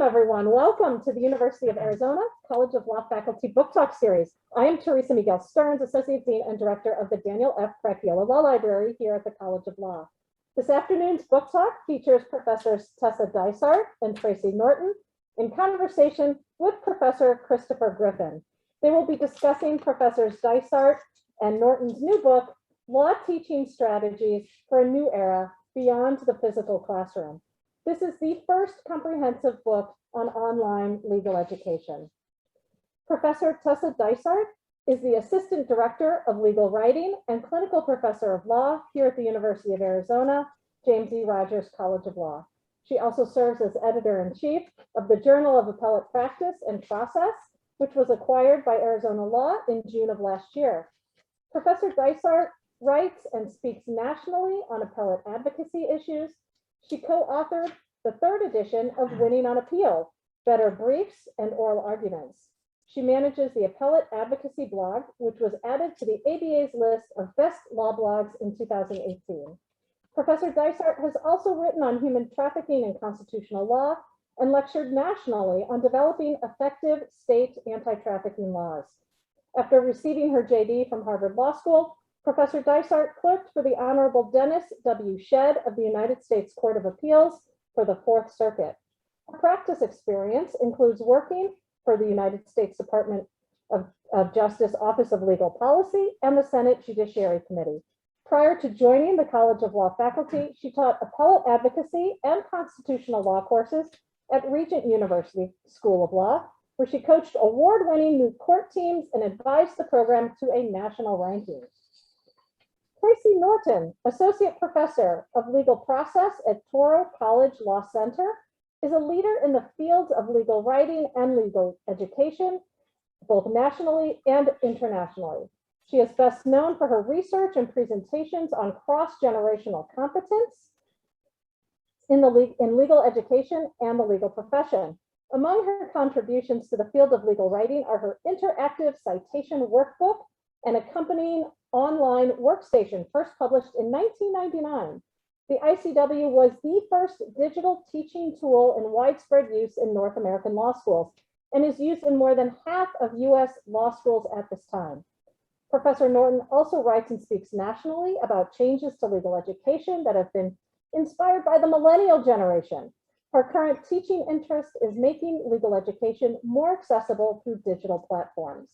everyone. Welcome to the University of Arizona College of Law Faculty Book Talk Series. I am Teresa Miguel Stearns, Associate Dean and Director of the Daniel F. Cracchiolo Law Library here at the College of Law. This afternoon's book talk features Professors Tessa Dysart and Tracy Norton in conversation with Professor Christopher Griffin. They will be discussing Professors Dysart and Norton's new book, Law Teaching Strategies for a New Era Beyond the Physical Classroom. This is the first comprehensive book on online legal education. Professor Tessa Dysart is the Assistant Director of Legal Writing and Clinical Professor of Law here at the University of Arizona, James E. Rogers College of Law. She also serves as Editor-in-Chief of the Journal of Appellate Practice and Process, which was acquired by Arizona Law in June of last year. Professor Dysart writes and speaks nationally on appellate advocacy issues. She co-authored the third edition of Winning on Appeal, Better Briefs and Oral Arguments. She manages the Appellate Advocacy blog, which was added to the ABA's list of best law blogs in 2018. Professor Dysart has also written on human trafficking and constitutional law and lectured nationally on developing effective state anti-trafficking laws. After receiving her JD from Harvard Law School, Professor Dysart clerked for the Honorable Dennis W. Shedd of the United States Court of Appeals for the Fourth Circuit. Her practice experience includes working for the United States Department of Justice Office of Legal Policy and the Senate Judiciary Committee. Prior to joining the College of Law faculty, she taught appellate advocacy and constitutional law courses at Regent University School of Law, where she coached award-winning new court teams and advised the program to a national ranking. Tracy Norton, Associate Professor of Legal Process at Touro College Law Center, is a leader in the fields of legal writing and legal education, both nationally and internationally. She is best known for her research and presentations on cross-generational competence in legal education and the legal profession. Among her contributions to the field of legal writing are her interactive citation workbook and accompanying online workstation, first published in 1999. The ICW was the first digital teaching tool in widespread use in North American law schools and is used in more than half of US law schools at this time. Professor Norton also writes and speaks nationally about changes to legal education that have been inspired by the millennial generation. Her current teaching interest is making legal education more accessible through digital platforms.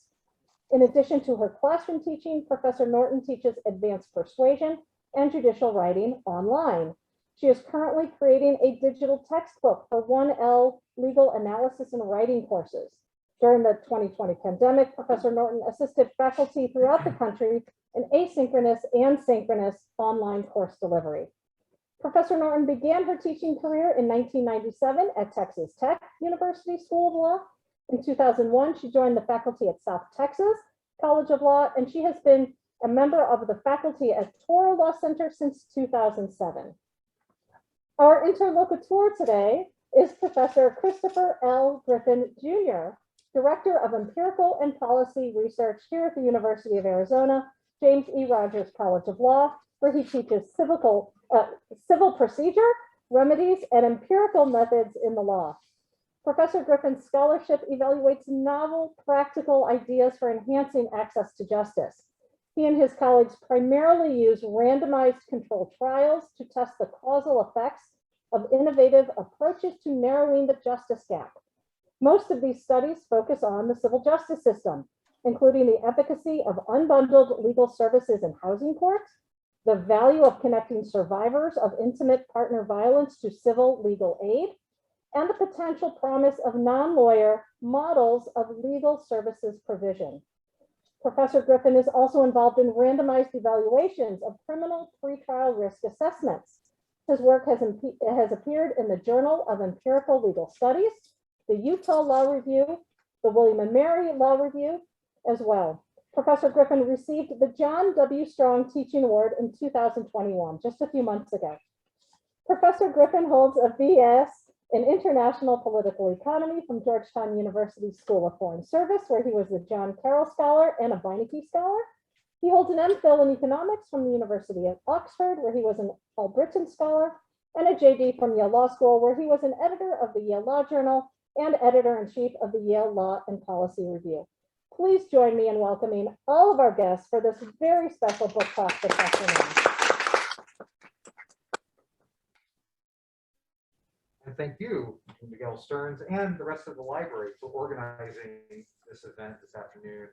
In addition to her classroom teaching, Professor Norton teaches advanced persuasion and judicial writing online. She is currently creating a digital textbook for 1L legal analysis and writing courses. During the 2020 pandemic, Professor Norton assisted faculty throughout the country in asynchronous and synchronous online course delivery. Professor Norton began her teaching career in 1997 at Texas Tech University School of Law. In 2001, she joined the faculty at South Texas College of Law, and she has been a member of the faculty at Touro Law Center since 2007. Our interlocutor today is Professor Christopher L. Griffin, Jr., Director of Empirical and Policy Research here at the University of Arizona, James E. Rogers College of Law, where he teaches civil procedure, remedies, and empirical methods in the law. Professor Griffin's scholarship evaluates novel, practical ideas for enhancing access to justice. He and his colleagues primarily use randomized controlled trials to test the causal effects of innovative approaches to narrowing the justice gap. Most of these studies focus on the civil justice system, including the efficacy of unbundled legal services in housing courts, the value of connecting survivors of intimate partner violence to civil legal aid, and the potential promise of non-lawyer models of legal services provision. Professor Griffin is also involved in randomized evaluations of criminal pretrial risk assessments. His work has appeared in the Journal of Empirical Legal Studies, the Utah Law Review, the William & Mary Law Review as well. Professor Griffin received the John W. Strong Teaching Award in 2021, just a few months ago. Professor Griffin holds a BS in International Political Economy from Georgetown University School of Foreign Service, where he was the John Carroll Scholar and a Beinecke Scholar. He holds an MPhil in Economics from the University of Oxford, where he was an All-Britain Scholar, and a JD from Yale Law School, where he was an editor of the Yale Law Journal and editor-in-chief of the Yale Law and Policy Review. Please join me in welcoming all of our guests for this very special book talk this afternoon. And thank you, Miguel Stearns, and the rest of the library for organizing this event this afternoon.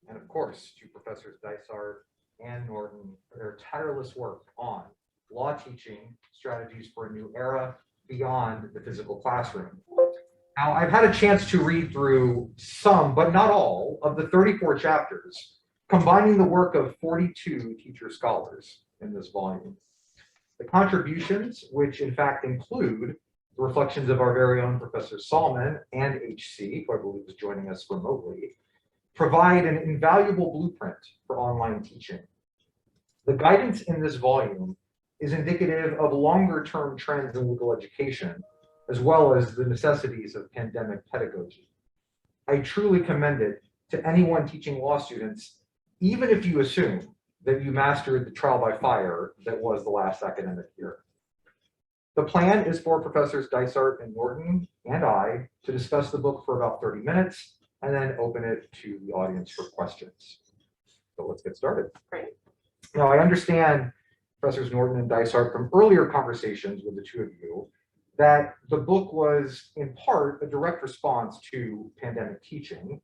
And of course, to Professors Dysart and Norton for their tireless work on law teaching strategies for a new era beyond the physical classroom. Now, I've had a chance to read through some, but not all, of the 34 chapters, combining the work of 42 teacher scholars in this volume. The contributions, which in fact include the reflections of our very own Professor Salman and HC, who I believe is joining us remotely, provide an invaluable blueprint for online teaching. The guidance in this volume is indicative of longer-term trends in legal education, as well as the necessities of pandemic pedagogy. I truly commend it to anyone teaching law students, even if you assume that you mastered the trial by fire that was the last academic year. The plan is for Professors Dysart and Norton and I to discuss the book for about 30 minutes and then open it to the audience for questions. So let's get started. Great. Now, I understand, Professors Norton and Dysart, from earlier conversations with the two of you, that the book was in part a direct response to pandemic teaching.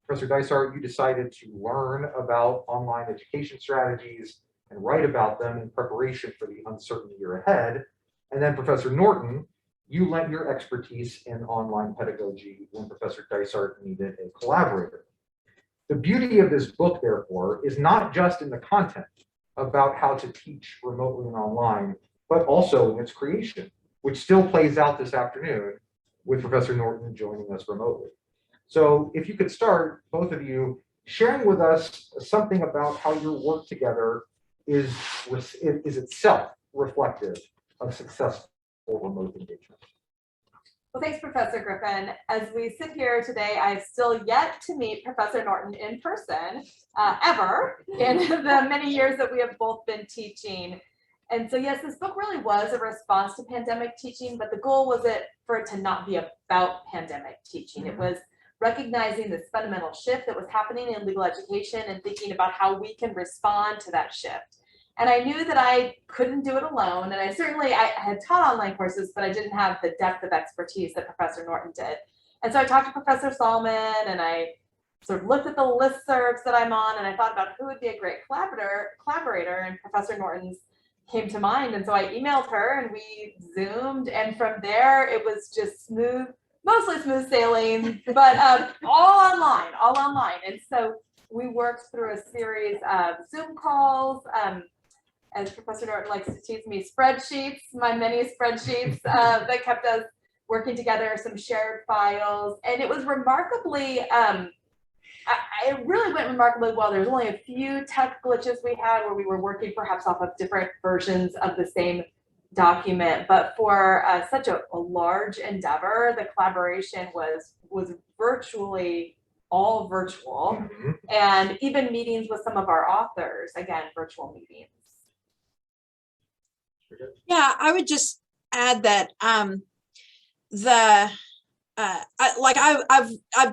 Professor Dysart, you decided to learn about online education strategies and write about them in preparation for the uncertain year ahead. And then Professor Norton, you lent your expertise in online pedagogy when Professor Dysart needed a collaborator. The beauty of this book, therefore, is not just in the content about how to teach remotely and online, but also in its creation, which still plays out this afternoon with Professor Norton joining us remotely. So if you could start, both of you, sharing with us something about how your work together is itself reflective of successful remote engagement. Well, thanks, Professor Griffin. As we sit here today, I've still yet to meet Professor Norton in person, ever, in the many years that we have both been teaching. And so, yes, this book really was a response to pandemic teaching, but the goal was for it to not be about pandemic teaching. It was recognizing this fundamental shift that was happening in legal education and thinking about how we can respond to that shift. And I knew that I couldn't do it alone. And I had taught online courses, but I didn't have the depth of expertise that Professor Norton did. And so I talked to Professor Salman and I sort of looked at the listservs that I'm on and I thought about who would be a great collaborator, and Professor Norton's came to mind. And so I emailed her and we Zoomed, and from there it was just mostly smooth sailing, but all online. And so we worked through a series of Zoom calls, as Professor Norton likes to tease me, spreadsheets, my many spreadsheets that kept us working together, some shared files. And it was remarkably, it really went remarkably well. There's only a few tech glitches we had where we were working perhaps off of different versions of the same document. But for such a large endeavor, the collaboration was virtually all virtual. Mm-hmm. And even meetings with some of our authors, again, virtual meetings. Yeah, I would just add that I've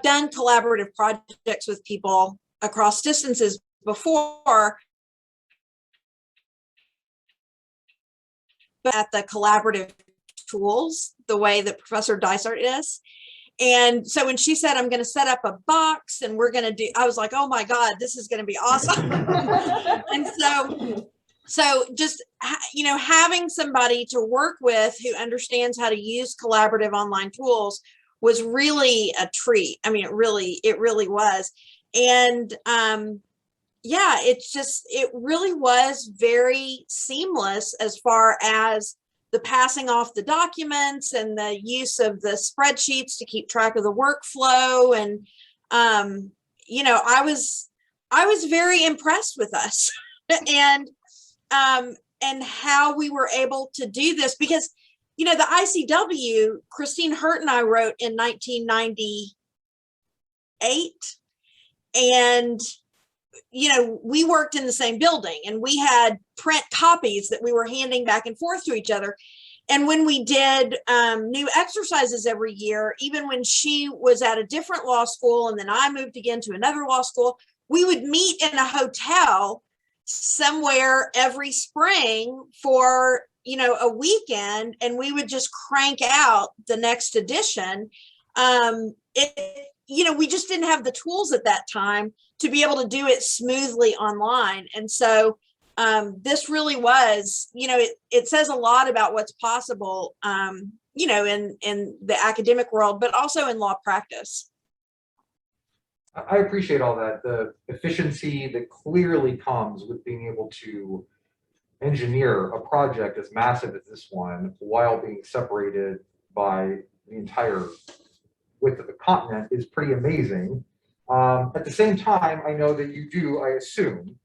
done collaborative projects with people across distances before, but at the collaborative tools, the way that Professor Dysart is. And so when she said, I'm going to set up a box and we're going to do, I was like, oh my God, this is going to be awesome. And so just, having somebody to work with who understands how to use collaborative online tools was really a treat. I mean, it really was. And it really was very seamless as far as the passing off the documents and the use of the spreadsheets to keep track of the workflow. And, I was very impressed with us and how we were able to do this because, the ICW, Christine Hurt and I wrote in 1998. And, we worked in the same building and we had print copies that we were handing back and forth to each other. And when we did new exercises every year, even when she was at a different law school and then I moved again to another law school, we would meet in a hotel somewhere every spring for, you know, a weekend, and we would just crank out the next edition. You know, we just didn't have the tools at that time to be able to do it smoothly online. And so this really was, you know, it says a lot about what's possible, you know, in the academic world, but also in law practice. I appreciate all that, the efficiency that clearly comes with being able to engineer a project as massive as this one while being separated by the entire width of the continent is pretty amazing. At the same time, I know that you do, I assume,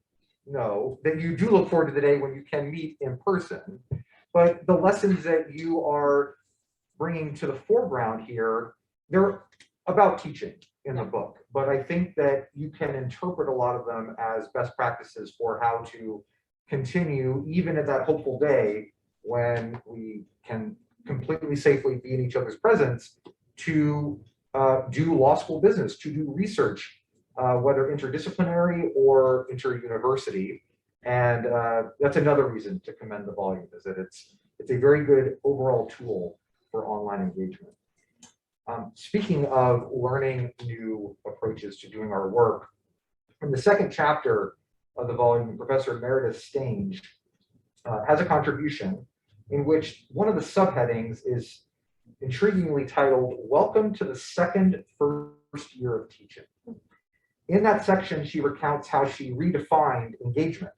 know that you do look forward to the day when you can meet in person, but the lessons that you are bringing to the foreground here, they're about teaching in the book, but I think that you can interpret a lot of them as best practices for how to continue even at that hopeful day when we can completely safely be in each other's presence to do law school business, to do research, whether interdisciplinary or inter-university. And that's another reason to commend the volume, is that it's a very good overall tool for online engagement. Speaking of learning new approaches to doing our work, in the second chapter of the volume, Professor Meredith Stange has a contribution in which one of the subheadings is intriguingly titled, "Welcome to the second first year of teaching." In that section, she recounts how she redefined engagement.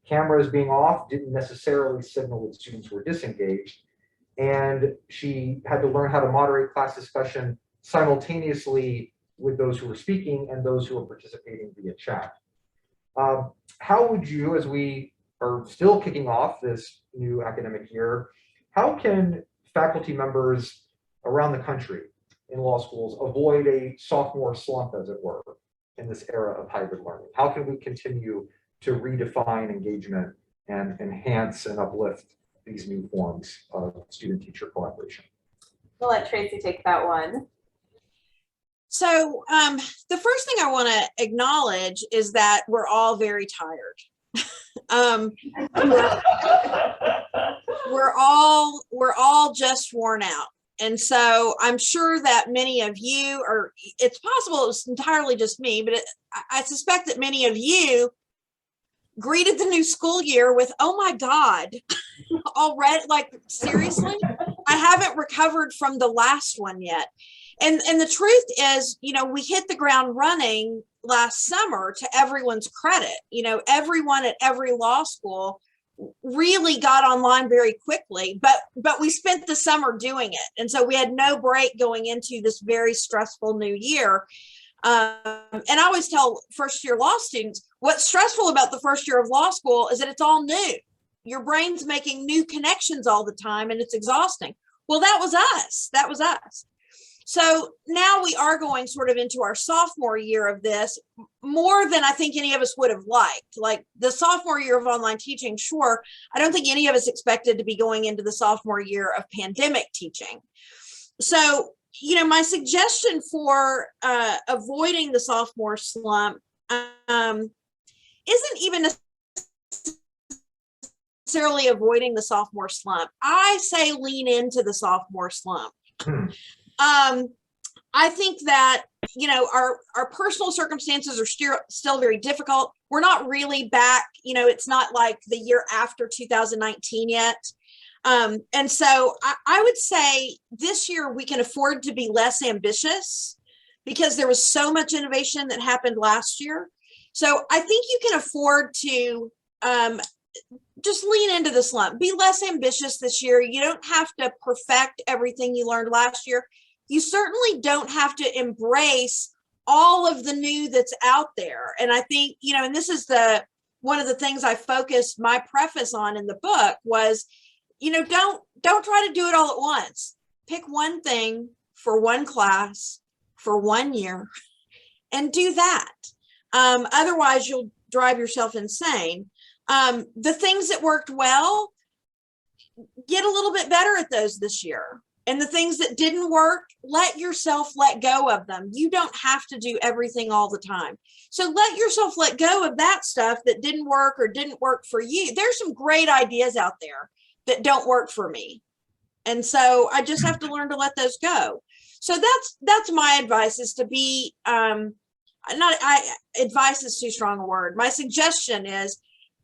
Cameras being off didn't necessarily signal that students were disengaged, and she had to learn how to moderate class discussion simultaneously with those who were speaking and those who were participating via chat. How would you, as we are still kicking off this new academic year, how can faculty members around the country in law schools avoid a sophomore slump, as it were, in this era of hybrid learning? How can we continue to redefine engagement and enhance and uplift these new forms of student-teacher collaboration? We'll let Tracy take that one. So the first thing I want to acknowledge is that we're all very tired. We're all just worn out. And so I'm sure that many of you, or it's possible it was entirely just me, but I suspect that many of you greeted the new school year with, "Oh my God, already, like, seriously? I haven't recovered from the last one yet." And the truth is, you know, we hit the ground running last summer, to everyone's credit. You know, everyone at every law school really got online very quickly, but we spent the summer doing it. And so we had no break going into this very stressful new year. And I always tell first year law students, what's stressful about the first year of law school is that it's all new. Your brain's making new connections all the time, and it's exhausting. Well, that was us. That was us. So now we are going sort of into our sophomore year of this, more than I think any of us would have liked. Like the sophomore year of online teaching, sure, I don't think any of us expected to be going into the sophomore year of pandemic teaching. So, you know, my suggestion for avoiding the sophomore slump isn't even necessarily avoiding the sophomore slump. I say lean into the sophomore slump. I think that, you know, our personal circumstances are still very difficult. We're not really back, you know, it's not like the year after 2019 yet. And so I would say this year we can afford to be less ambitious because there was so much innovation that happened last year. So I think you can afford to just lean into the slump, be less ambitious this year. You don't have to perfect everything you learned last year. You certainly don't have to embrace all of the new that's out there. And I think, you know, and this is one of the things I focused my preface on in the book was, you know, don't try to do it all at once. Pick one thing for one class for 1 year and do that. Otherwise, you'll drive yourself insane. The things that worked well, get a little bit better at those this year. And the things that didn't work, let yourself let go of them. You don't have to do everything all the time. So let yourself let go of that stuff that didn't work or didn't work for you. There's some great ideas out there that don't work for me. And so I just have to learn to let those go. So that's my advice, is to be, advice is too strong a word. My suggestion is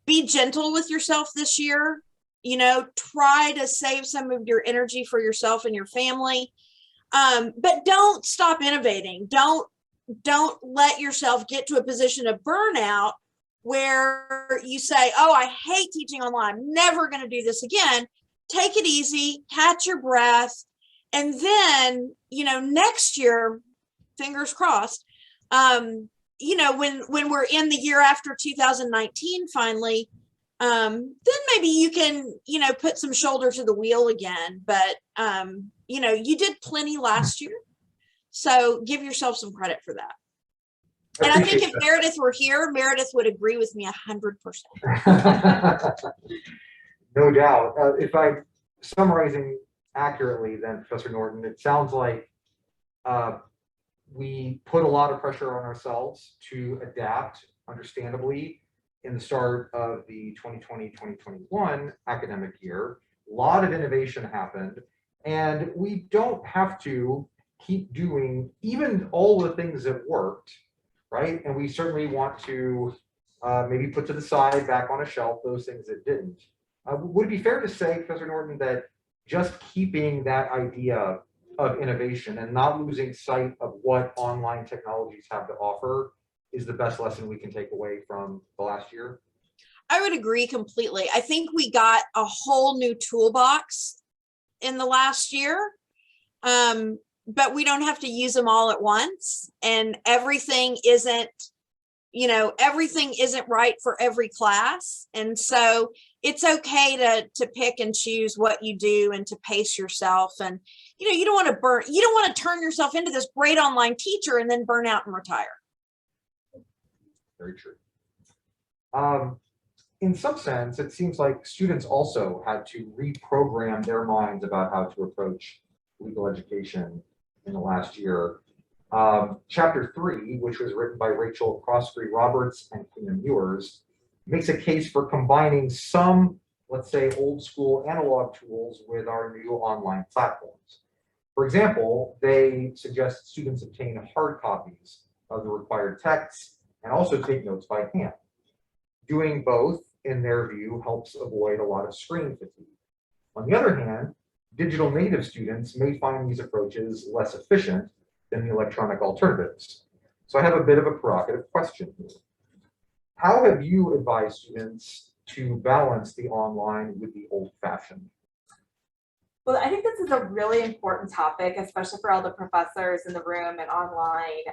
be gentle with yourself this year. You know, try to save some of your energy for yourself and your family. But don't stop innovating. Don't let yourself get to a position of burnout where you say, oh, I hate teaching online. I'm never going to do this again. Take it easy, catch your breath. And then, you know, next year, fingers crossed, you know, when we're in the year after 2019, finally, then maybe you can, you know, put some shoulder to the wheel again. But, you know, you did plenty last year. So give yourself some credit for that. And I think if Meredith were here, Meredith would agree with me 100%. No doubt. If I'm summarizing accurately, then, Professor Norton, it sounds like we put a lot of pressure on ourselves to adapt, understandably, in the start of the 2020-2021 academic year. A lot of innovation happened, and we don't have to keep doing even all the things that worked, right? And we certainly want to maybe put to the side, back on a shelf, those things that didn't. Would it be fair to say, Professor Norton, that just keeping that idea of innovation and not losing sight of what online technologies have to offer is the best lesson we can take away from the last year? I would agree completely. I think we got a whole new toolbox in the last year, but we don't have to use them all at once. And everything isn't, you know, everything isn't right for every class. And so it's okay to pick and choose what you do and to pace yourself. And, you know, you don't want to turn yourself into this great online teacher and then burn out and retire. Very true. In some sense, it seems like students also had to reprogram their minds about how to approach legal education in the last year. Chapter 3, which was written by Rachel Crosby-Roberts and Quina Muirs, makes a case for combining some, let's say, old school analog tools with our new online platforms. For example, they suggest students obtain hard copies of the required texts and also take notes by hand. Doing both, in their view, helps avoid a lot of screen fatigue. On the other hand, digital native students may find these approaches less efficient than the electronic alternatives. So I have a bit of a provocative question here. How have you advised students to balance the online with the old-fashioned? Well, I think this is a really important topic, especially for all the professors in the room and online,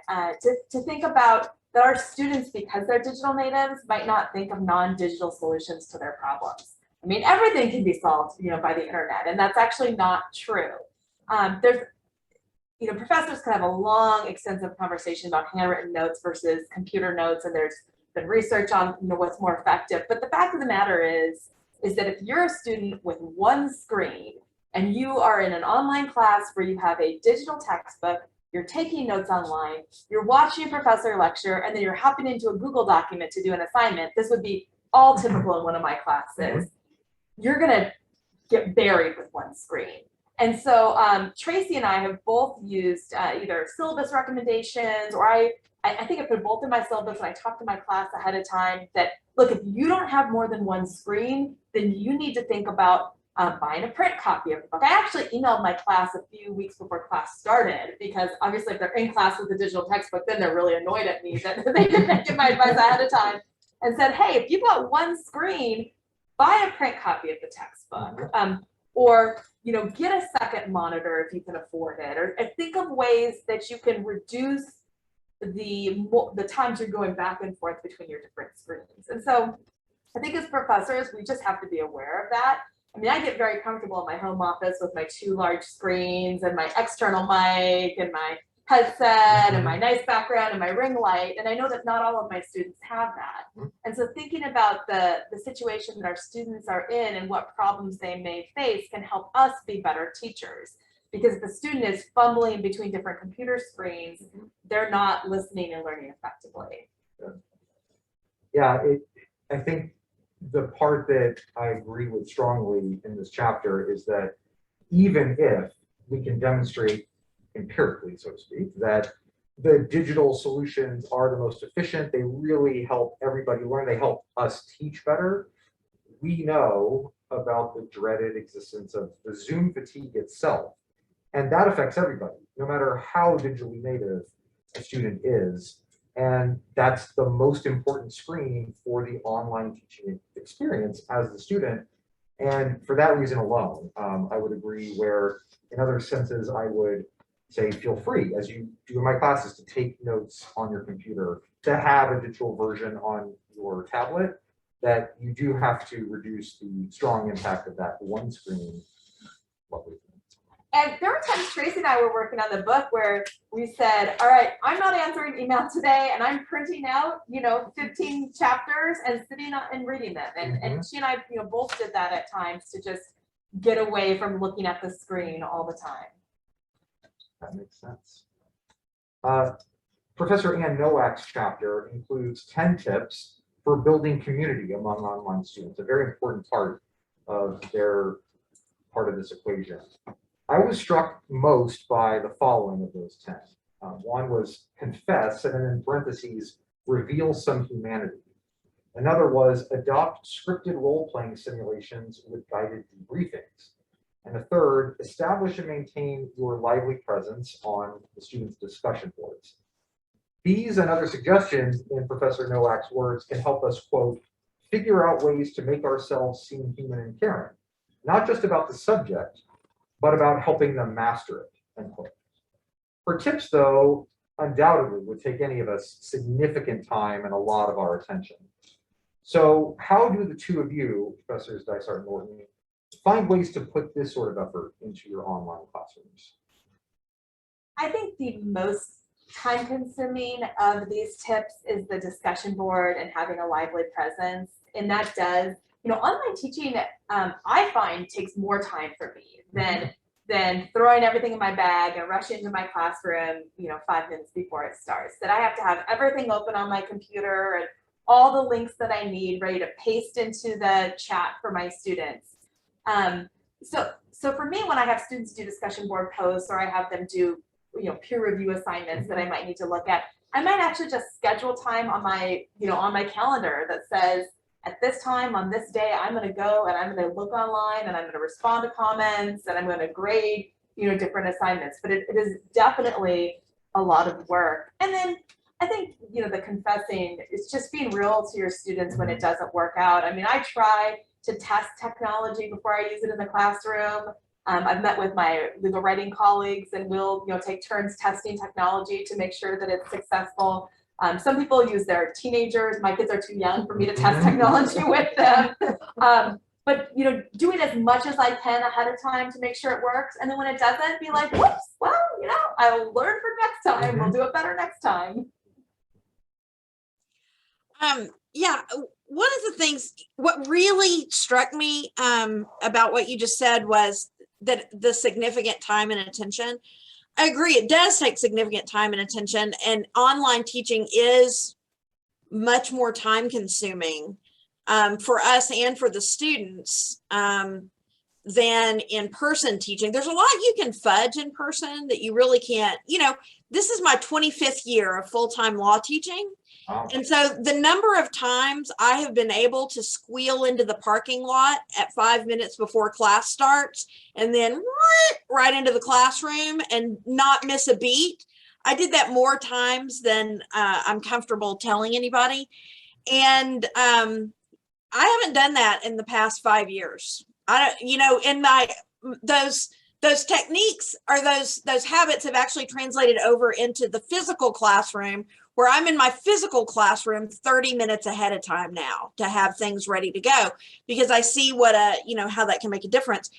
to think about that our students, because they're digital natives, might not think of non-digital solutions to their problems. I mean, everything can be solved, you know, by the internet, and that's actually not true. You know, professors can have a long, extensive conversation about handwritten notes versus computer notes, and there's been research on, you know, what's more effective. But the fact of the matter is that if you're a student with one screen and you are in an online class where you have a digital textbook, you're taking notes online, you're watching a professor lecture, and then you're hopping into a Google document to do an assignment, this would be all typical in one of my classes, you're gonna get buried with one screen. And so Tracy and I have both used either syllabus recommendations, or I think I put both in my syllabus and I talked to my class ahead of time that, look, if you don't have more than one screen, then you need to think about buying a print copy of the book. I actually emailed my class a few weeks before class started, because obviously if they're in class with the digital textbook, then they're really annoyed at me that they didn't get my advice ahead of time, and said, hey, if you've got one screen, buy a print copy of the textbook. Or, you know, get a second monitor if you can afford it, or think of ways that you can reduce the times you're going back and forth between your different screens. And so I think as professors, we just have to be aware of that. I mean, I get very comfortable in my home office with my 2 large screens and my external mic and my headset and my nice background and my ring light. And I know that not all of my students have that. And so thinking about the situation that our students are in and what problems they may face can help us be better teachers. Because if the student is fumbling between different computer screens, they're not listening and learning effectively. Yeah, I think the part that I agree with strongly in this chapter is that even if we can demonstrate empirically, so to speak, that the digital solutions are the most efficient, they really help everybody learn, they help us teach better, we know about the dreaded existence of the Zoom fatigue itself. And that affects everybody, no matter how digitally native a student is. And that's the most important screen for the online teaching experience as the student. And for that reason alone, I would agree where in other senses, I would say, feel free, as you do in my classes, to take notes on your computer, to have a digital version on your tablet, that you do have to reduce the strong impact of that one screen. Lovely. And there were times Tracy and I were working on the book where we said, all right, I'm not answering email today, and I'm printing out, 15 chapters and sitting and reading them. And she and I, both did that at times to just get away from looking at the screen all the time. That makes sense. Professor Ann Nowak's chapter includes 10 tips for building community among online students, a very important part of their part of this equation. I was struck most by the following of those 10. One was confess, and then in parentheses, reveal some humanity. Another was adopt scripted role-playing simulations with guided debriefings. And a third, establish and maintain your lively presence on the students' discussion boards. These and other suggestions in Professor Nowak's words can help us, quote, figure out ways to make ourselves seem human and caring, not just about the subject, but about helping them master it, end quote. Her tips, though, undoubtedly would take any of us significant time and a lot of our attention. So how do the two of you, Professors Dysart and Norton, find ways to put this sort of effort into your online classrooms? I think the most time-consuming of these tips is the discussion board and having a lively presence. And that does, online teaching, I find takes more time for me than throwing everything in my bag and rushing into my classroom, 5 minutes before it starts. That I have to have everything open on my computer and all the links that I need ready to paste into the chat for my students. So for me, when I have students do discussion board posts, or I have them do, peer review assignments that I might need to look at, I might actually just schedule time on my, on my calendar that says, at this time on this day, I'm going to go and I'm going to look online and I'm going to respond to comments and I'm going to grade, different assignments. But it is definitely a lot of work. And then I think, the confessing is just being real to your students when it doesn't work out. I mean, I try to test technology before I use it in the classroom. I've met with my legal writing colleagues and we'll, take turns testing technology to make sure that it's successful. Some people use their teenagers. My kids are too young for me to test technology with them. But doing as much as I can ahead of time to make sure it works. And then when it doesn't, be like, whoops, well, I'll learn for next time. We'll do it better next time. Yeah, one of the things, what really struck me about what you just said was that the significant time and attention. I agree, it does take significant time and attention, and online teaching is much more time consuming for us and for the students than in-person teaching. There's a lot you can fudge in person that you really can't, this is my 25th year of full-time law teaching. Wow. And so the number of times I have been able to squeal into the parking lot at 5 minutes before class starts and then right into the classroom and not miss a beat. I did that more times than I'm comfortable telling anybody. And I haven't done that in the past 5 years. I don't, in my, those techniques or those habits have actually translated over into the physical classroom, where I'm in my physical classroom 30 minutes ahead of time now to have things ready to go, because I see what how that can make a difference.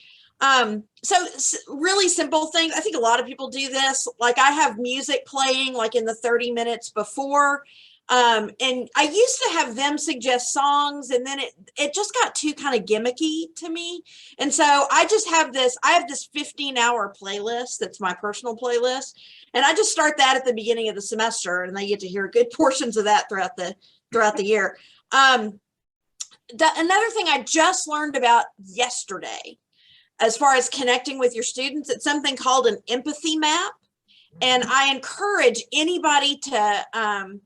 Really simple things. I think a lot of people do this. Like I have music playing like in the 30 minutes before. And I used to have them suggest songs, and then it just got too kind of gimmicky to me. And so I have this 15-hour playlist that's my personal playlist. And I just start that at the beginning of the semester, and they get to hear good portions of that throughout the year. Another thing I just learned about yesterday, as far as connecting with your students, it's something called an empathy map. And I encourage anybody to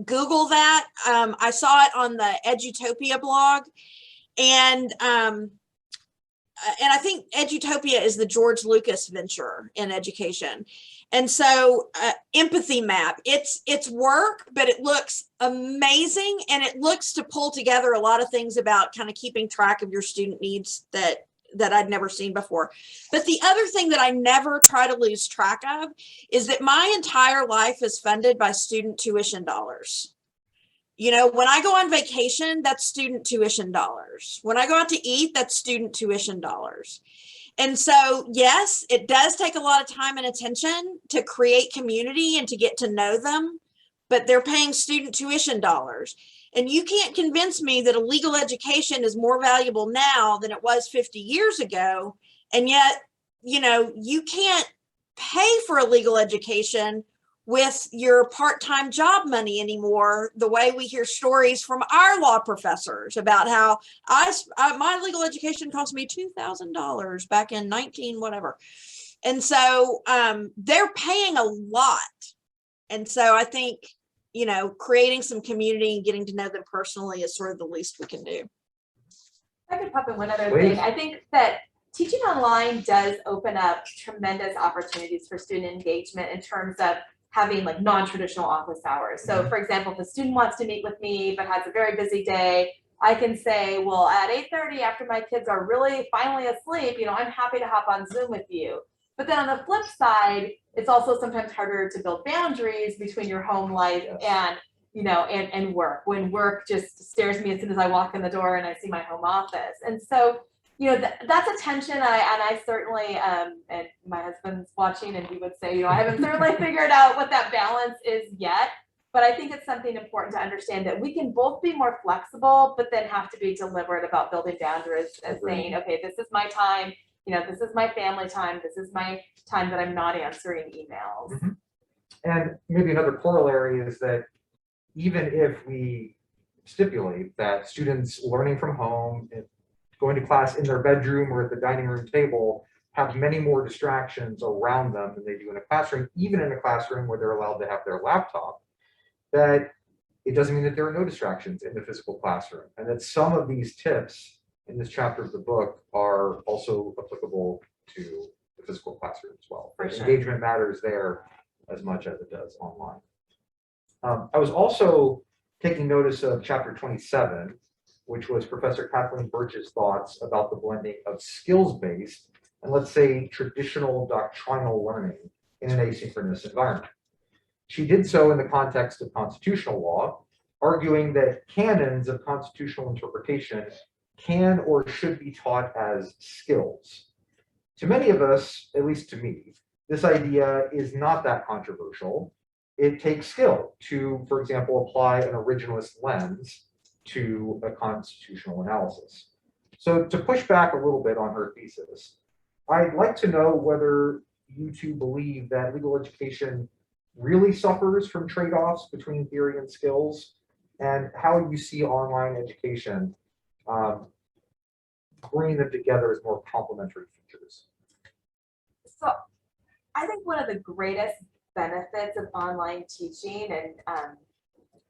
Google that. I saw it on the Edutopia blog, and I think Edutopia is the George Lucas venture in education. And so empathy map, it's work, but it looks amazing. And it looks to pull together a lot of things about kind of keeping track of your student needs that I'd never seen before. But the other thing that I never try to lose track of is that my entire life is funded by student tuition dollars. You know, when I go on vacation, that's student tuition dollars. When I go out to eat, that's student tuition dollars. And so, yes, it does take a lot of time and attention to create community and to get to know them, but they're paying student tuition dollars. And you can't convince me that a legal education is more valuable now than it was 50 years ago. And yet, you know, you can't pay for a legal education with your part-time job money anymore, the way we hear stories from our law professors about how my legal education cost me $2,000 back in 19 whatever. And so they're paying a lot. And so I think, you know, creating some community and getting to know them personally is sort of the least we can do. I could pop in one other thing. I think that teaching online does open up tremendous opportunities for student engagement in terms of having like non-traditional office hours. So for example, if a student wants to meet with me but has a very busy day, I can say, well, at 8:30 after my kids are really finally asleep, you know, I'm happy to hop on Zoom with you. But then on the flip side, it's also sometimes harder to build boundaries between your home life and, you know, and work, when work just stares me as soon as I walk in the door and I see my home office. And so, you know, that's a tension. I certainly, and my husband's watching and he would say, you know, I haven't certainly figured out what that balance is yet, but I think it's something important to understand that we can both be more flexible, but then have to be deliberate about building boundaries and saying, okay, this is my time. You know, this is my family time. This is my time that I'm not answering emails. Mm-hmm. And maybe another corollary is that even if we stipulate that students learning from home, going to class in their bedroom or at the dining room table, have many more distractions around them than they do in a classroom, even in a classroom where they're allowed to have their laptop, that it doesn't mean that there are no distractions in the physical classroom. And that some of these tips in this chapter of the book are also applicable to the physical classroom as well. For sure. Engagement matters there as much as it does online. I was also taking notice of chapter 27, which was Professor Kathleen Birch's thoughts about the blending of skills-based and, let's say, traditional doctrinal learning in an asynchronous environment. She did so in the context of constitutional law, arguing that canons of constitutional interpretation can or should be taught as skills. To many of us, at least to me, this idea is not that controversial. It takes skill to, for example, apply an originalist lens to a constitutional analysis. So to push back a little bit on her thesis, I'd like to know whether you two believe that legal education really suffers from trade-offs between theory and skills, and how you see online education bringing them together as more complementary features. So I think one of the greatest benefits of online teaching, and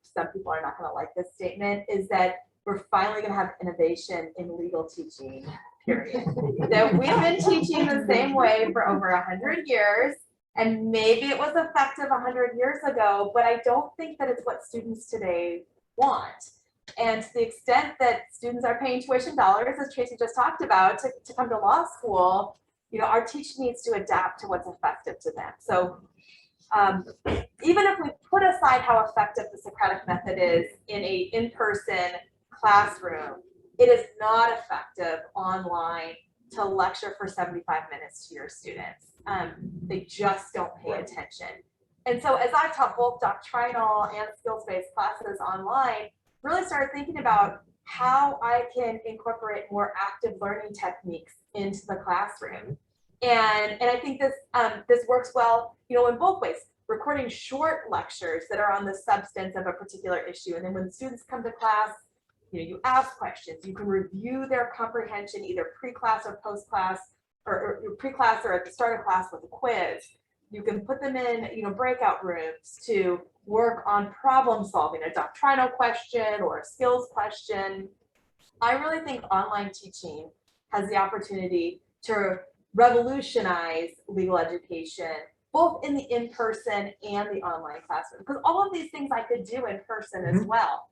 some people are not going to like this statement, is that we're finally going to have innovation in legal teaching, period. That we've been teaching the same way for over 100 years, and maybe it was effective 100 years ago, but I don't think that it's what students today want. And to the extent that students are paying tuition dollars, as Tracy just talked about, to come to law school, you know, our teaching needs to adapt to what's effective to them. So even if we put aside how effective the Socratic method is in a in-person classroom, it is not effective online to lecture for 75 minutes to your students. They just don't pay attention. And so as I've taught both doctrinal and skills-based classes online, really started thinking about how I can incorporate more active learning techniques into the classroom. And I think this works well, you know, in both ways. Recording short lectures that are on the substance of a particular issue. And then when students come to class, you know, you ask questions, you can review their comprehension either pre-class or post-class, or pre-class or at the start of class with a quiz. You can put them in, you know, breakout rooms to work on problem solving, a doctrinal question or a skills question. I really think online teaching has the opportunity to revolutionize legal education, both in the in-person and the online classroom, because all of these things I could do in person as well.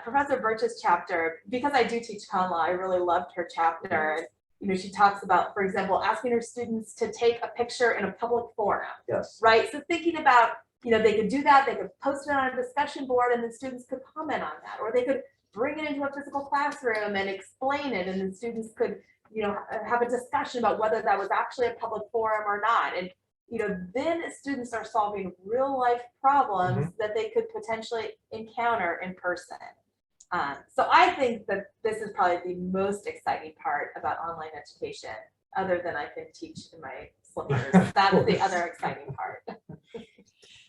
Professor Birch's chapter, because I do teach con law, I really loved her chapter. You know, she talks about, for example, asking her students to take a picture in a public forum. Yes. Right. So thinking about, you know, they could do that, they could post it on a discussion board and the students could comment on that, or they could bring it into a physical classroom and explain it, and the students could, you know, have a discussion about whether that was actually a public forum or not. And, you know, then students are solving real life problems that they could potentially encounter in person. So I think that this is probably the most exciting part about online education, other than I can teach in my slippers. That's the other exciting part.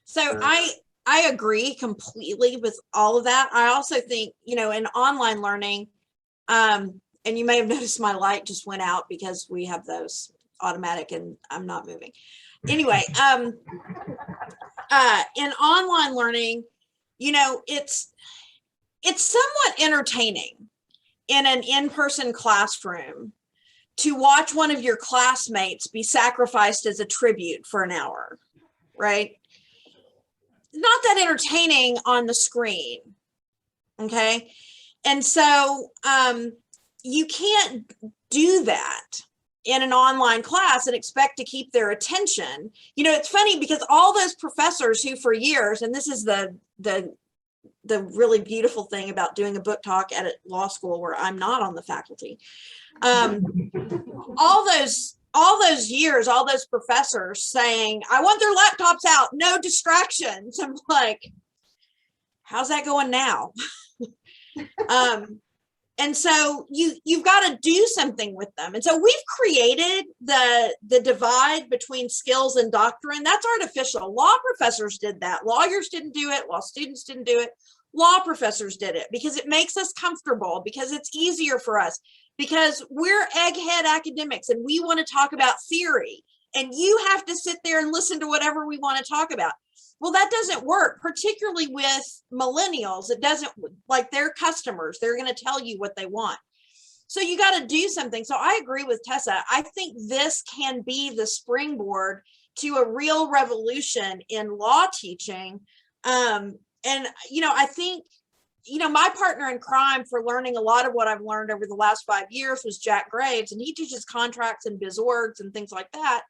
So I agree completely with all of that. I also think, you know, in online learning, and you may have noticed my light just went out because we have those automatic and I'm not moving. Anyway, in online learning, you know, it's somewhat entertaining in an in-person classroom to watch one of your classmates be sacrificed as a tribute for an hour, right? Not that entertaining on the screen, okay? And so you can't do that in an online class and expect to keep their attention. You know, it's funny because all those professors who for years, and this is the really beautiful thing about doing a book talk at a law school where I'm not on the faculty, all those years, all those professors saying, I want their laptops out, no distractions. I'm like, how's that going now? And so you've got to do something with them. And so we've created the divide between skills and doctrine. That's artificial. Law professors did that. Lawyers didn't do it. Law students didn't do it. Law professors did it because it makes us comfortable, because it's easier for us, because we're egghead academics and we want to talk about theory, and you have to sit there and listen to whatever we want to talk about. Well, that doesn't work, particularly with millennials. It doesn't, like, their customers, they're going to tell you what they want. So you got to do something. So I agree with Tessa. I think this can be the springboard to a real revolution in law teaching. And, you know, I think, you know, my partner in crime for learning a lot of what I've learned over the last 5 years was Jack Graves, and he teaches contracts and biz orgs and things like that.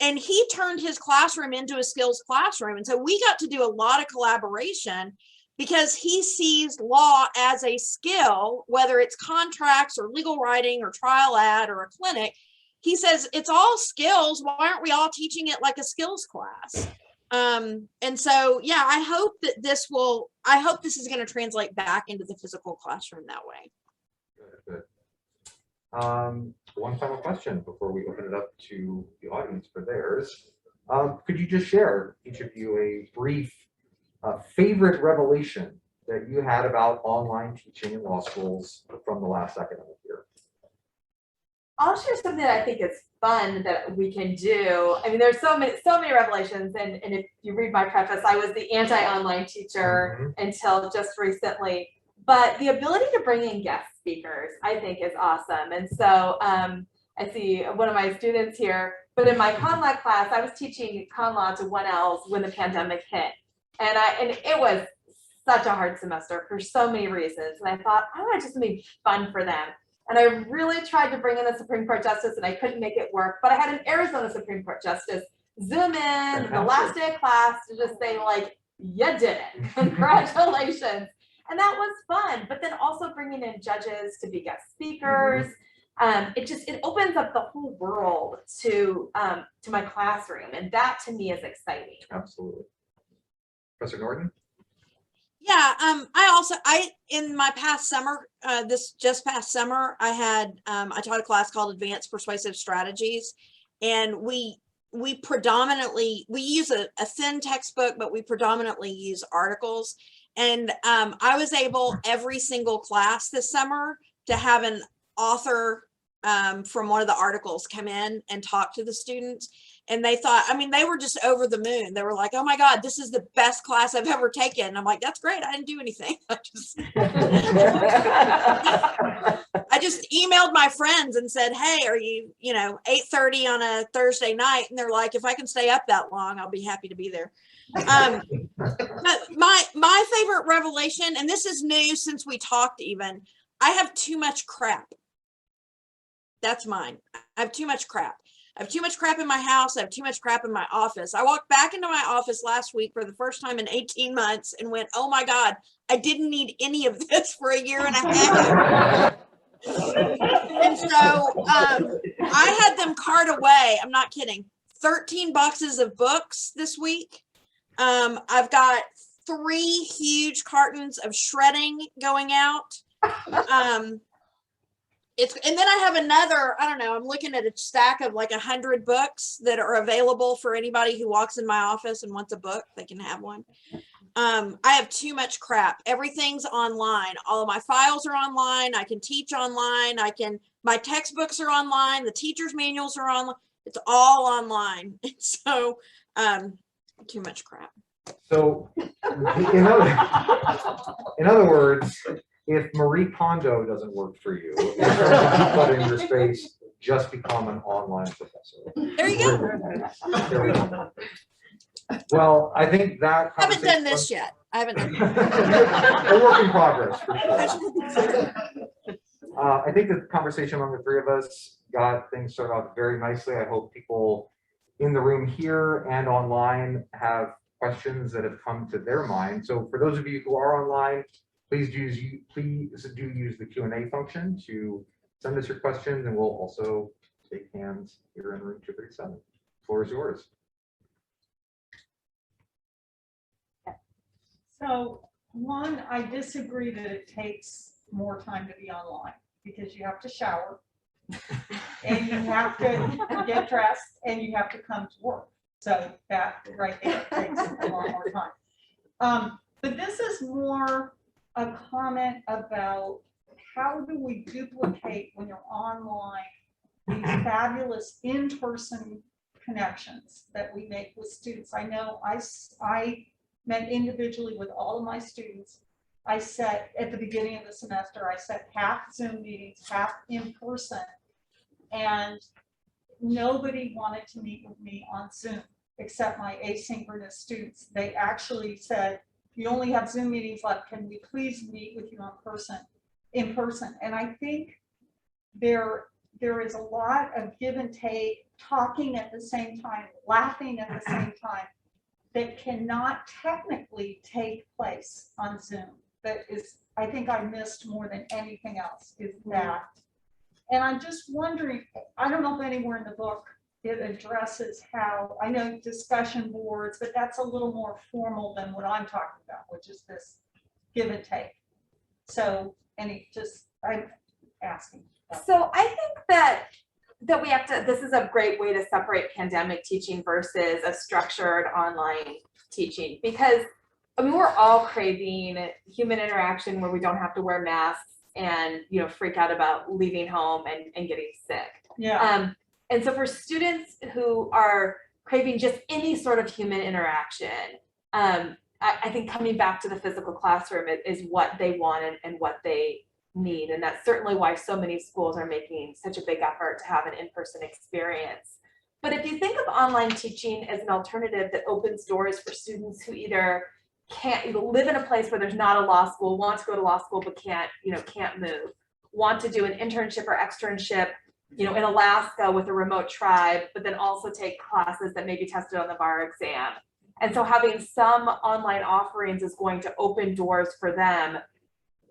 And he turned his classroom into a skills classroom. And so we got to do a lot of collaboration because he sees law as a skill, whether it's contracts or legal writing or trial ad or a clinic. He says, it's all skills. Why aren't we all teaching it like a skills class? And so, yeah, I hope this is going to translate back into the physical classroom that way. Good. One final question before we open it up to the audience for theirs. Could you just share, each of you, a brief favorite revelation that you had about online teaching in law schools from the last academic year? I'll share something that I think is fun that we can do. I mean, there's so many revelations, and if you read my preface, I was the anti-online teacher until just recently. But the ability to bring in guest speakers, I think, is awesome. And so I see one of my students here, but in my con law class, I was teaching con law to 1Ls when the pandemic hit. And it was such a hard semester for so many reasons. And I thought, I want to do something fun for them. And I really tried to bring in a Supreme Court justice, and I couldn't make it work. But I had an Arizona Supreme Court justice Zoom in the last day of class to just say, like, you did it. Congratulations. And that was fun. But then also bringing in judges to be guest speakers, it opens up the whole world to my classroom, and that to me is exciting. Absolutely. Professor Norton? Yeah, in my past summer, this just past summer, I taught a class called Advanced Persuasive Strategies, and we predominantly, we use a thin textbook, but we predominantly use articles. And I was able every single class this summer to have an author from one of the articles come in and talk to the students. And they thought, I mean, they were just over the moon. They were like, oh my God, this is the best class I've ever taken. And I'm like, that's great. I didn't do anything. I just emailed my friends and said, hey, are you, 8:30 on a Thursday night? And they're like, if I can stay up that long, I'll be happy to be there. But my favorite revelation, and this is new since we talked even, I have too much crap. That's mine. I have too much crap. I have too much crap in my house. I have too much crap in my office. I walked back into my office last week for the first time in 18 months and went, oh my God, I didn't need any of this for a year and a half. And so I had them cart away. I'm not kidding. 13 boxes of books this week. I've got 3 huge cartons of shredding going out. And then I have another, I don't know, I'm looking at a stack of like 100 books that are available for anybody who walks in my office and wants a book, they can have one. I have too much crap. Everything's online. All of my files are online. I can teach online. My textbooks are online. The teacher's manuals are online. It's all online. So, too much crap. So, in other words, if Marie Kondo doesn't work for you, in terms of decluttering your space, just become an online professor. There you go. There we go. Well, I think that I haven't done this yet. I haven't done a work in progress for sure. I think the conversation among the 3 of us got things started off very nicely. I hope people in the room here and online have questions that have come to their mind. So for those of you who are online, please do use the Q&A function to send us your questions, and we'll also take hands here in room 237. The floor is yours. So one, I disagree that it takes more time to be online because you have to shower and you have to get dressed and you have to come to work. So that right there takes a lot more time. But this is more a comment about how do we duplicate when you're online these fabulous in-person connections that we make with students. I know I met individually with all of my students. I set at the beginning of the semester, I set half Zoom meetings, half in person, and nobody wanted to meet with me on Zoom except my asynchronous students. They actually said, you only have Zoom meetings left. Can we please meet with you in person? And I think there is a lot of give and take, talking at the same time, laughing at the same time, that cannot technically take place on Zoom. That is, I think I missed more than anything else is that. And I'm just wondering, I don't know if anywhere in the book it addresses how, I know discussion boards, but that's a little more formal than what I'm talking about, which is this give and take. So, I'm asking. So I think that we have to, this is a great way to separate pandemic teaching versus a structured online teaching, because I mean, we're all craving human interaction where we don't have to wear masks and, freak out about leaving home and getting sick. Yeah. And so for students who are craving just any sort of human interaction, I think coming back to the physical classroom is what they want and what they need. And that's certainly why so many schools are making such a big effort to have an in-person experience. But if you think of online teaching as an alternative that opens doors for students who either can't live in a place where there's not a law school, want to go to law school but can't move, want to do an internship or externship in Alaska with a remote tribe, but then also take classes that may be tested on the bar exam. And so having some online offerings is going to open doors for them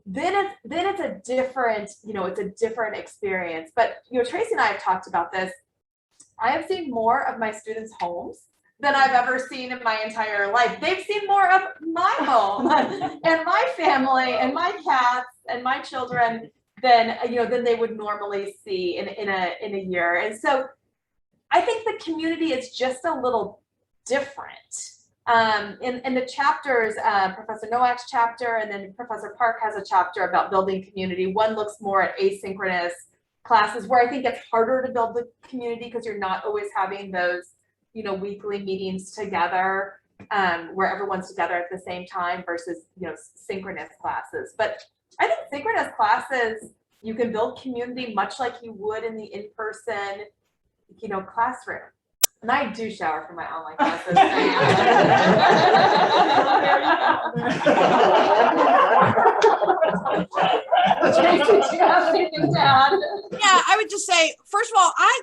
then it's a different, it's a different experience. But Tracy and I have talked about this. I have seen more of my students' homes than I've ever seen in my entire life. They've seen more of my home and my family and my cats and my children than they would normally see in a year. And so I think the community is just a little different. In the chapters, Professor Nowak's chapter, and then Professor Park has a chapter about building community. One looks more at asynchronous classes, where I think it's harder to build the community because you're not always having those, weekly meetings together, where everyone's together at the same time versus, synchronous classes. But I think synchronous classes, you can build community much like you would in the in-person, classroom. And I do shower for my online classes. Tracy, do you have anything to add? Yeah, I would just say, first of all, I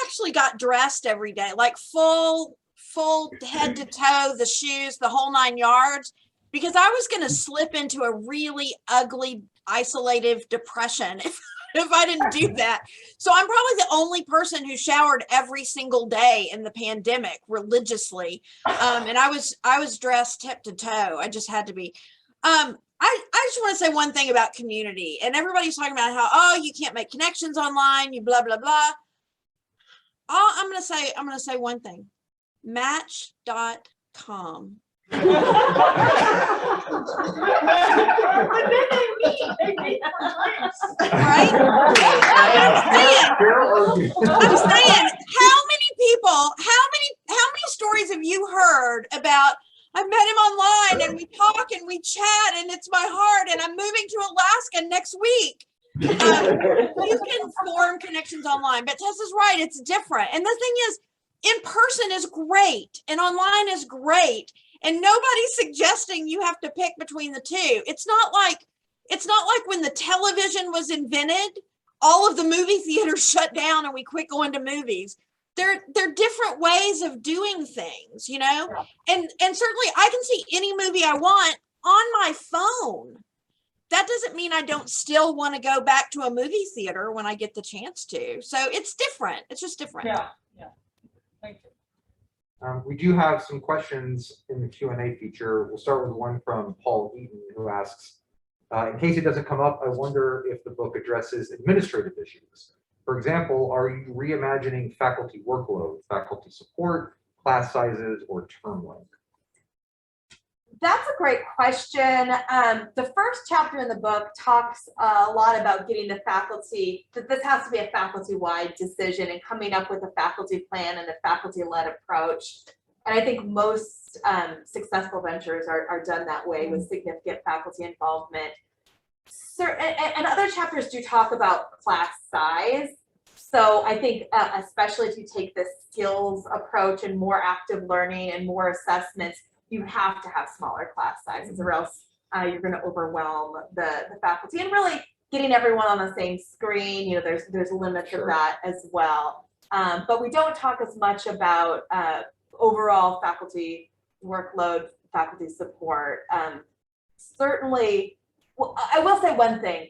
actually got dressed every day, like full head to toe, the shoes, the whole 9 yards, because I was going to slip into a really ugly, isolative depression if I didn't do that. So I'm probably the only person who showered every single day in the pandemic religiously. And I was dressed tip to toe. I just had to be. I just want to say one thing about community, and everybody's talking about how, oh, you can't make connections online, you blah, blah, blah. I'm going to say one thing, match.com. Right? I'm saying, how many stories have you heard about, I met him online and we talk and we chat and it's my heart and I'm moving to Alaska next week. You can form connections online, but Tessa's right, it's different. And the thing is, in person is great and online is great. And nobody's suggesting you have to pick between the two. It's not like when the television was invented, all of the movie theaters shut down and we quit going to movies. They're different ways of doing things, and certainly I can see any movie I want on my phone. That doesn't mean I don't still want to go back to a movie theater when I get the chance to. So it's different. It's just different. Yeah. Thank you. We do have some questions in the Q&A feature. We'll start with one from Paul Eaton, who asks, in case it doesn't come up, I wonder if the book addresses administrative issues. For example, are you reimagining faculty workload, faculty support, class sizes, or term length? That's a great question. The first chapter in the book talks a lot about getting the faculty, that this has to be a faculty-wide decision and coming up with a faculty plan and a faculty-led approach. And I think most successful ventures are done that way with significant faculty involvement. And other chapters do talk about class size. So I think especially if you take this skills approach and more active learning and more assessments, you have to have smaller class sizes or else you're going to overwhelm the faculty. And really getting everyone on the same screen, there's limits of that as well. But we don't talk as much about overall faculty workload, faculty support. Certainly, well, I will say one thing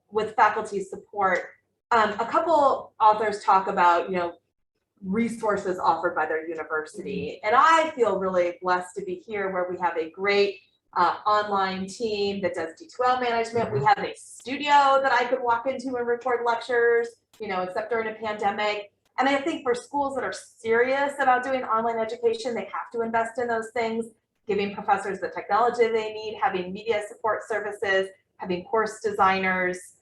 with faculty support. A couple authors talk about, resources offered by their university. And I feel really blessed to be here where we have a great online team that does D2L management. We have a studio that I could walk into and record lectures, except during a pandemic. And I think for schools that are serious about doing online education, they have to invest in those things, giving professors the technology they need, having media support services, having course designers.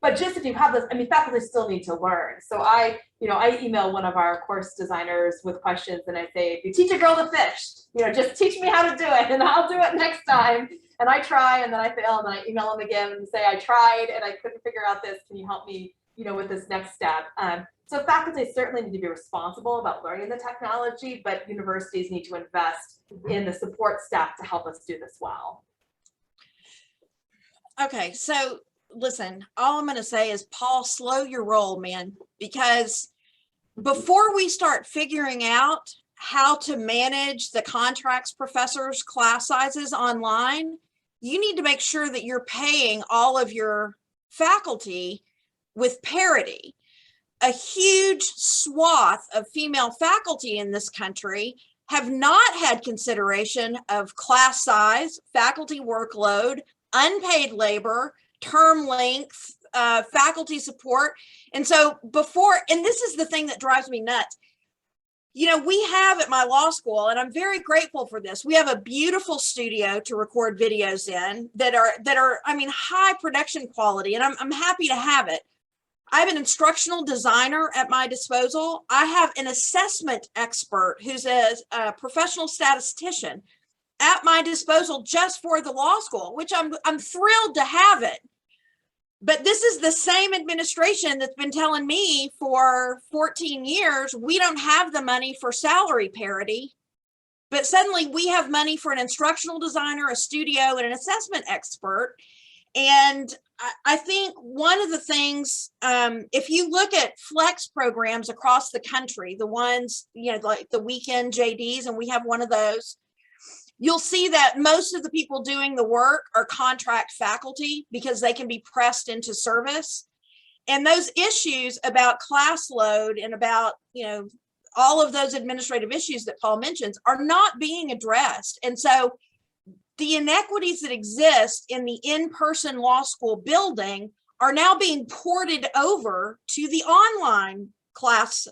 But just if you have this, faculty still need to learn. So I email one of our course designers with questions and I say, if you teach a girl to fish, just teach me how to do it and I'll do it next time. And I try and then I fail and then I email them again and say, I tried and I couldn't figure out this. Can you help me, with this next step? So faculty certainly need to be responsible about learning the technology, but universities need to invest in the support staff to help us do this well. Okay, so listen, all I'm going to say is, Paul, slow your roll, man, because before we start figuring out how to manage the contracts professors' class sizes online, you need to make sure that you're paying all of your faculty with parity. A huge swath of female faculty in this country have not had consideration of class size, faculty workload, unpaid labor, term length, faculty support. And so and this is the thing that drives me nuts. You know, we have at my law school, and I'm very grateful for this, we have a beautiful studio to record videos in that are, I mean, high production quality, and I'm happy to have it. I have an instructional designer at my disposal. I have an assessment expert who's a professional statistician at my disposal just for the law school, which I'm thrilled to have it. But this is the same administration that's been telling me for 14 years, we don't have the money for salary parity, but suddenly we have money for an instructional designer, a studio, and an assessment expert. And I think one of the things, if you look at flex programs across the country, the ones, you know, like the weekend JDs, and we have one of those, you'll see that most of the people doing the work are contract faculty because they can be pressed into service. And those issues about class load and about, you know, all of those administrative issues that Paul mentions are not being addressed. And so the inequities that exist in the in-person law school building are now being ported over to the online class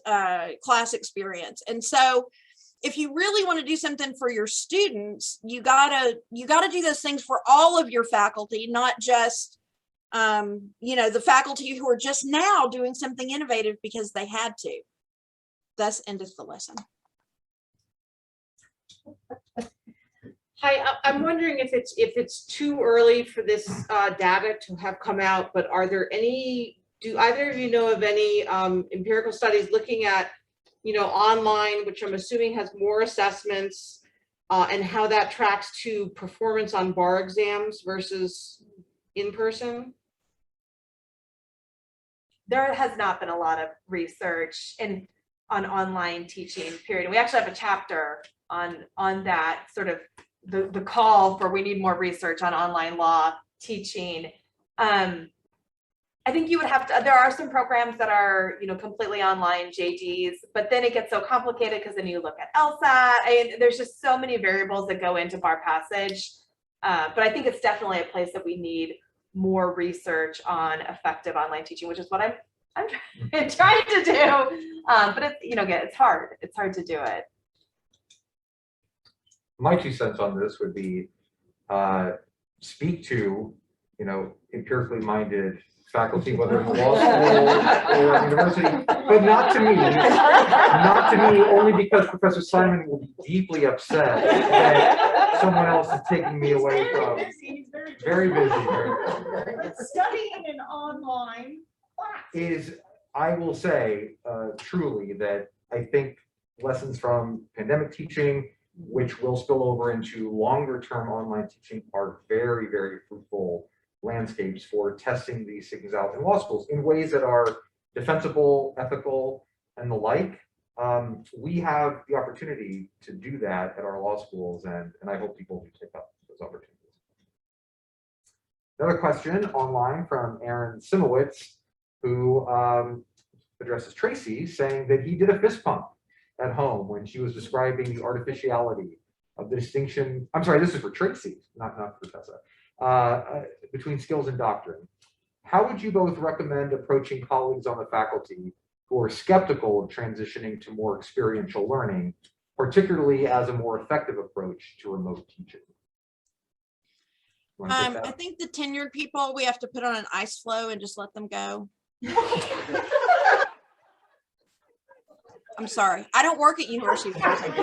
experience. And so if you really want to do something for your students, you gotta do those things for all of your faculty, not just you know, the faculty who are just now doing something innovative because they had to. Thus endeth the lesson. Hi, I'm wondering if it's too early for this data to have come out, but are there any? Do either of you know of any empirical studies looking at, you know, online, which I'm assuming has more assessments, and how that tracks to performance on bar exams versus in person? There has not been a lot of research on online teaching, period. We actually have a chapter on that, sort of the call for we need more research on online law teaching. I think you would have to, there are some programs that are, you know, completely online JDs, but then it gets so complicated because then you look at LSAT, there's just so many variables that go into bar passage. But I think it's definitely a place that we need more research on effective online teaching, which is what I'm trying to do. But it's, you know, again, it's hard to do it. My 2 cents on this would be speak to, you know, empirically minded faculty, whether in law school or university, but not to me, only because Professor Simon will be deeply upset that someone else is taking me away from. He's very busy. Studying an online class. Is, I will say truly that I think lessons from pandemic teaching, which will spill over into longer term online teaching, are very, very fruitful landscapes for testing these things out in law schools in ways that are defensible, ethical, and the like. We have the opportunity to do that at our law schools, and I hope people do take up those opportunities. Another question online from Aaron Simowitz, who addresses Tracy, saying that he did a fist pump at home when she was describing the artificiality of the distinction. I'm sorry, this is for Tracy, not for Tessa. Between skills and doctrine. How would you both recommend approaching colleagues on the faculty who are skeptical of transitioning to more experiential learning, particularly as a more effective approach to remote teaching? I think the tenured people, we have to put on an ice floe and just let them go. I'm sorry, I don't work at University of California.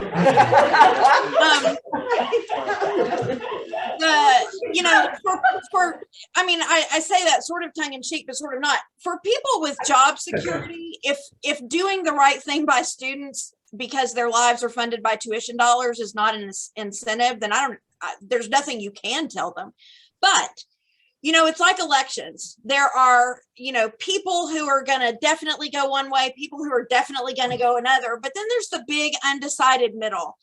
You know, I mean, I say that sort of tongue in cheek, but sort of not. For people with job security, if doing the right thing by students because their lives are funded by tuition dollars is not an incentive, then there's nothing you can tell them. But you know, it's like elections. There are, you know, people who are going to definitely go one way, people who are definitely going to go another, but then there's the big undecided middle.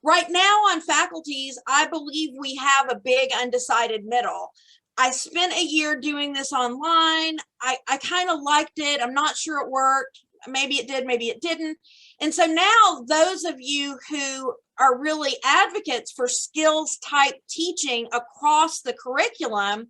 Right now on faculties, I believe we have a big undecided middle. I spent a year doing this online. I kind of liked it. I'm not sure it worked. Maybe it did, maybe it didn't. And so now those of you who are really advocates for skills type teaching across the curriculum,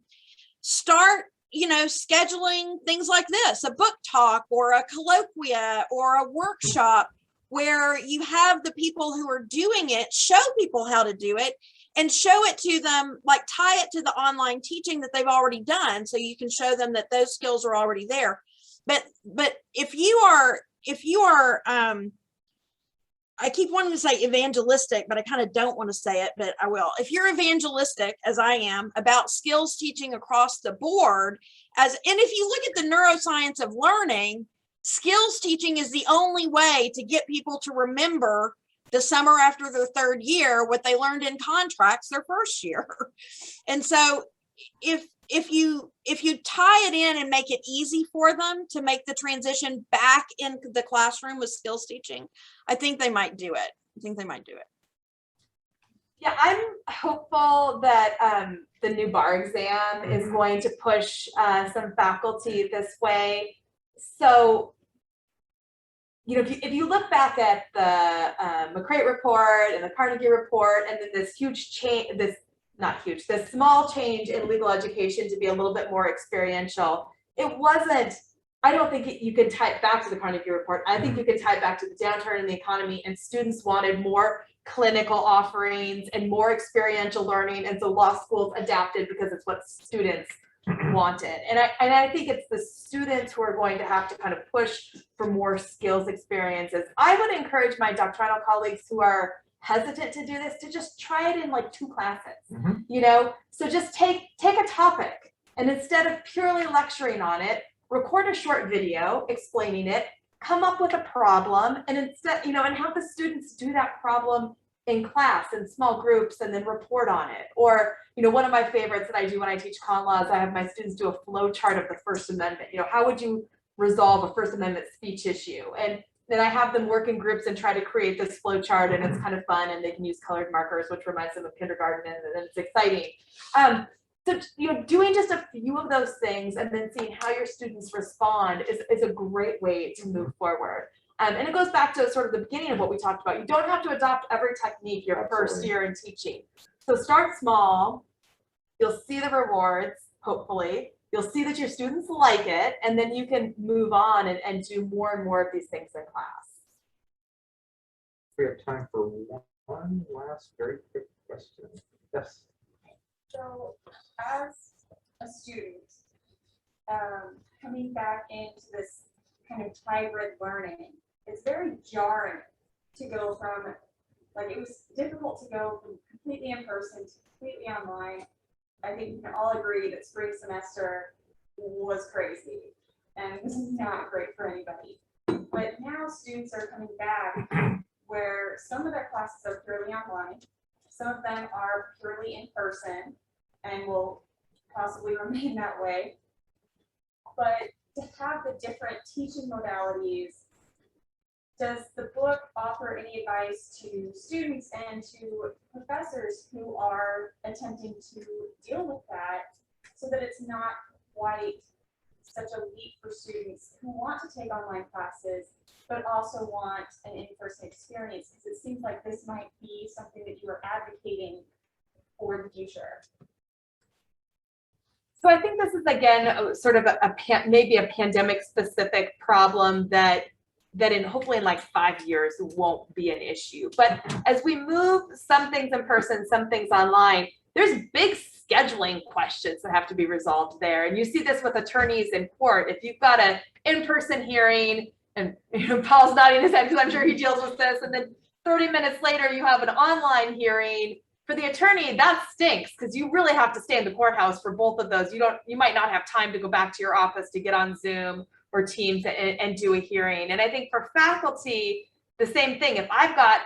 start, scheduling things like this, a book talk or a colloquia or a workshop where you have the people who are doing it show people how to do it and show it to them, like tie it to the online teaching that they've already done. So you can show them that those skills are already there. But if you are, I keep wanting to say evangelistic, but I kind of don't want to say it, but I will. If you're evangelistic, as I am, about skills teaching across the board, and if you look at the neuroscience of learning, skills teaching is the only way to get people to remember the summer after their third year what they learned in contracts their first year. And so if you tie it in and make it easy for them to make the transition back into the classroom with skills teaching, I think they might do it. Yeah, I'm hopeful that the new bar exam is going to push some faculty this way. So, if you look back at the McCrate report and the Carnegie report, and then this huge change, this small change in legal education to be a little bit more experiential, it wasn't, I don't think you can tie it back to the Carnegie report. I think you can tie it back to the downturn in the economy, and students wanted more clinical offerings and more experiential learning. And so law schools adapted because it's what students wanted. And I think it's the students who are going to have to kind of push for more skills experiences. I would encourage my doctoral colleagues who are hesitant to do this to just try it in like 2 classes, so just take a topic, and instead of purely lecturing on it, record a short video explaining it, come up with a problem, and instead, and have the students do that problem in class in small groups and then report on it. Or, one of my favorites that I do when I teach con law is I have my students do a flow chart of the First Amendment. How would you resolve a First Amendment speech issue? And then I have them work in groups and try to create this flow chart, and it's kind of fun, and they can use colored markers, which reminds them of kindergarten, and it's exciting. So, doing just a few of those things and then seeing how your students respond is a great way to move forward. And it goes back to sort of the beginning of what we talked about. You don't have to adopt every technique your first year in teaching. So start small, you'll see the rewards, hopefully. You'll see that your students like it, and then you can move on and do more and more of these things in class. We have time for one last very quick question. Yes. So as a student, coming back into this kind of hybrid learning, it's very jarring to go from, it was difficult to go from completely in person to completely online. I think we can all agree that spring semester was crazy and was not great for anybody. But now students are coming back where some of their classes are purely online, some of them are purely in person and will possibly remain that way. But to have the different teaching modalities, does the book offer any advice to students and to professors who are attempting to deal with that, so that it's not quite such a leap for students who want to take online classes, but also want an in-person experience? Because it seems like this might be something that you are advocating for the future. So I think this is, again, sort of maybe a pandemic specific problem that hopefully in like 5 years won't be an issue. But as we move some things in person, some things online, there's big scheduling questions that have to be resolved there. And you see this with attorneys in court. If you've got an in-person hearing, and Paul's nodding his head because I'm sure he deals with this, and then 30 minutes later you have an online hearing, for the attorney, that stinks, because you really have to stay in the courthouse for both of those. You might not have time to go back to your office to get on Zoom or Teams and do a hearing. And I think for faculty, the same thing. If I've got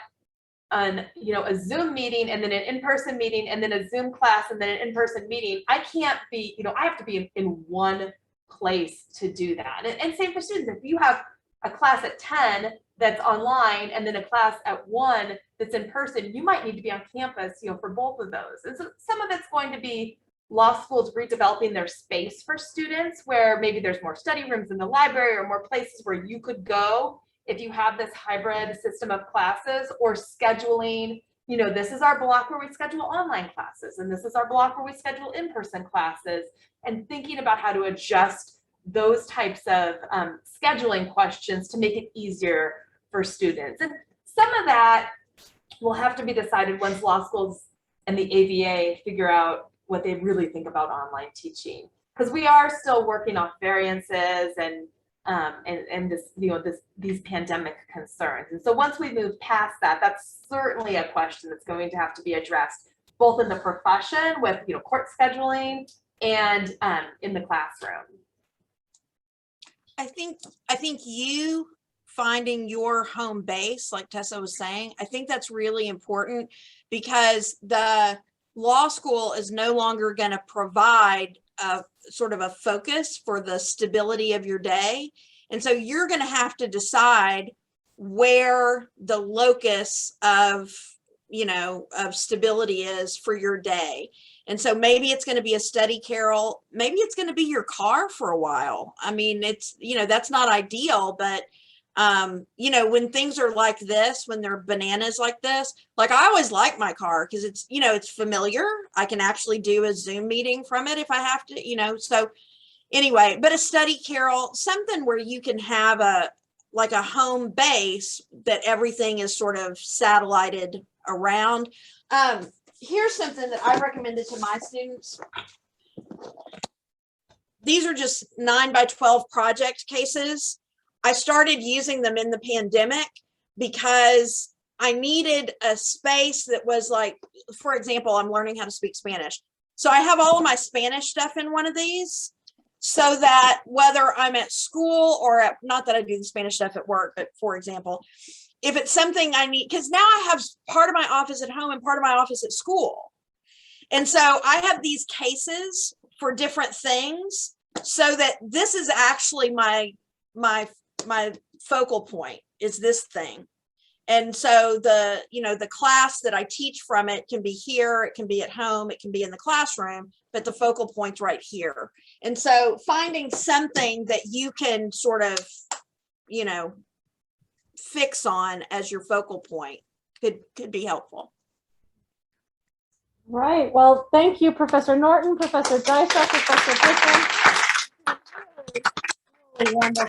a Zoom meeting and then an in-person meeting and then a Zoom class and then an in-person meeting, I can't be, I have to be in one place to do that. And same for students. If you have a class at 10 that's online and then a class at 1 that's in person, you might need to be on campus, for both of those. And so some of it's going to be law schools redeveloping their space for students, where maybe there's more study rooms in the library or more places where you could go if you have this hybrid system of classes, or scheduling, this is our block where we schedule online classes, and this is our block where we schedule in-person classes, and thinking about how to adjust those types of scheduling questions to make it easier for students. And some of that will have to be decided once law schools and the AVA figure out what they really think about online teaching, because we are still working off variances and this, these pandemic concerns. And so once we move past that, that's certainly a question that's going to have to be addressed both in the profession with court scheduling and in the classroom. I think you finding your home base, like Tessa was saying, I think that's really important, because the law school is no longer going to provide a sort of a focus for the stability of your day. And so you're going to have to decide where the locus of, of stability is for your day. And so maybe it's going to be a study carrel. Maybe it's going to be your car for a while. I mean, it's, that's not ideal, but when things are like this, when they're bananas like this, like I always like my car because it's, it's familiar. I can actually do a Zoom meeting from it if I have to, so anyway, but a study carrel, something where you can have a home base that everything is sort of satellited around. Here's something that I recommended to my students. These are just 9x12 project cases. I started using them in the pandemic because I needed a space that was like, for example, I'm learning how to speak Spanish. So I have all of my Spanish stuff in one of these, so that whether I'm at school or at, not that I do the Spanish stuff at work, but for example, if it's something I need, because now I have part of my office at home and part of my office at school. And so I have these cases for different things, so that this is actually my focal point is this thing. And so the class that I teach from it can be here, it can be at home, it can be in the classroom, but the focal point's right here. And so finding something that you can sort of, fix on as your focal point could be helpful. Right. Well, thank you, Professor Norton, Professor Dysart, Professor Griffin. Really wonderful.